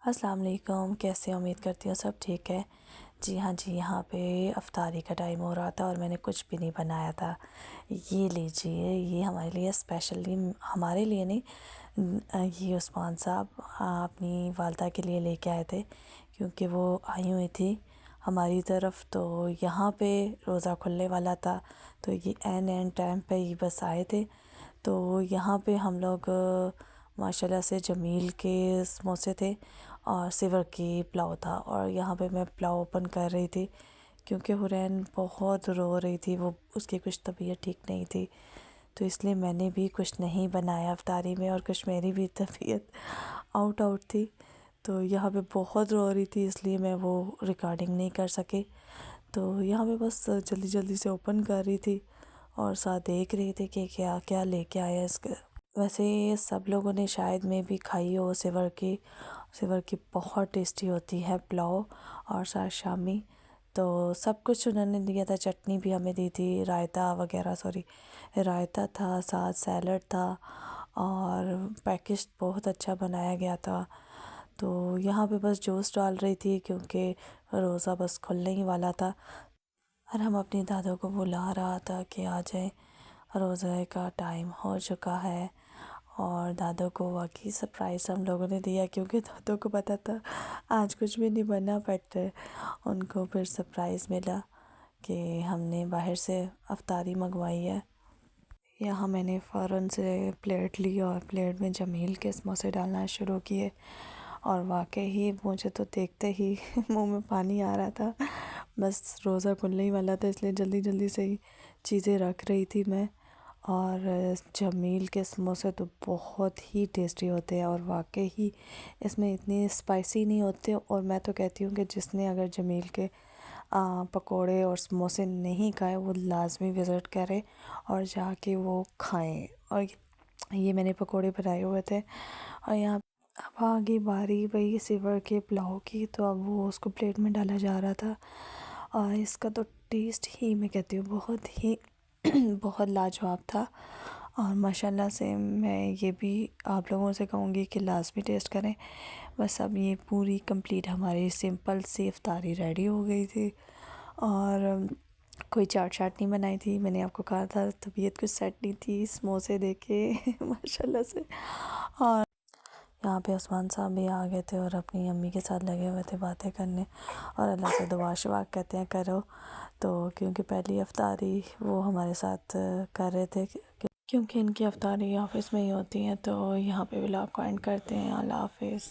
अस्सलाम वालेकुम, कैसे उम्मीद करती हूँ सब ठीक है। जी हाँ जी, यहाँ पे अफ्तारी का टाइम हो रहा था और मैंने कुछ भी नहीं बनाया था। ये लीजिए, ये हमारे लिए स्पेशली, हमारे लिए नहीं, ये उस्मान साहब अपनी वालदा के लिए लेके आए थे क्योंकि वो आई हुई थी हमारी तरफ। तो यहाँ पे रोज़ा खुलने वाला था तो ये एन टाइम पे ही बस आए थे। तो यहाँ पे हम लोग माशाल्लाह से जमील के समोसे थे और सिवर की पुलाव था। और यहाँ पे मैं पुलाव ओपन कर रही थी क्योंकि हुरैन बहुत रो रही थी, वो उसकी कुछ तबीयत ठीक नहीं थी, तो इसलिए मैंने भी कुछ नहीं बनाया अफ्तारी में और कुछ मेरी भी तबीयत आउट थी। तो यहाँ पे बहुत रो रही थी इसलिए मैं वो रिकॉर्डिंग नहीं कर सकी। तो यहाँ पे बस जल्दी जल्दी से ओपन कर रही थी और साथ देख रही थी कि क्या क्या लेके आया इसके। वैसे सब लोगों ने शायद में भी खाई हो सिवर की बहुत टेस्टी होती है पुलाव और साथ शामी। तो सब कुछ उन्होंने दिया था, चटनी भी हमें दी थी, रायता वगैरह, सॉरी रायता था, साथ सैलड था और पैकेज बहुत अच्छा बनाया गया था। तो यहाँ पे बस जूस डाल रही थी क्योंकि रोज़ा बस खुलने ही वाला था और हम अपनी दादों को बुला रहा था कि आ जाए, रोज़े का टाइम हो चुका है। और दादों को वाकई सरप्राइज़ हम लोगों ने दिया क्योंकि दादों को पता था आज कुछ भी नहीं बना, बट उनको फिर सरप्राइज़ मिला कि हमने बाहर से अफ्तारी मंगवाई है। यहाँ मैंने फ़ौरन से प्लेट ली और प्लेट में जमील के समोसे डालना शुरू किए और वाकई ही मुझे तो देखते ही मुंह में पानी आ रहा था। बस रोज़ा खुलने ही वाला था इसलिए जल्दी जल्दी से ही चीज़ें रख रही थी मैं। और जमील के समोसे तो बहुत ही टेस्टी होते हैं और वाकई ही इसमें इतनी स्पाइसी नहीं होते। और मैं तो कहती हूँ कि जिसने अगर जमील के पकोड़े और समोसे नहीं खाए वो लाजमी विज़िट करें और जाके वो खाएं। और ये मैंने पकोड़े बनाए हुए थे। और यहाँ अब आ गई बारी वही सिवर के पुलाव की, तो अब वो उसको प्लेट में डाला जा रहा था। और इसका तो टेस्ट ही मैं कहती हूँ बहुत ही बहुत लाजवाब था। और माशाल्लाह से मैं ये भी आप लोगों से कहूँगी कि लाजमी टेस्ट करें। बस अब ये पूरी कंप्लीट हमारी सिंपल सी इफ्तारी रेडी हो गई थी। और कोई चाट शाट नहीं बनाई थी, मैंने आपको कहा था तबीयत कुछ सेट नहीं थी समोसे देखे माशाल्लाह से। और यहाँ पे उस्मान साहब भी आ गए थे और अपनी अम्मी के साथ लगे हुए थे बातें करने और अल्लाह से दुआ शुआ कहते हैं करो। तो क्योंकि पहली अफ्तारी वो हमारे साथ कर रहे थे क्योंकि इनकी अफ्तारी ऑफिस में ही होती हैं। तो यहाँ पे व्लॉग को एंड करते हैं। अल्लाह हाफिज़।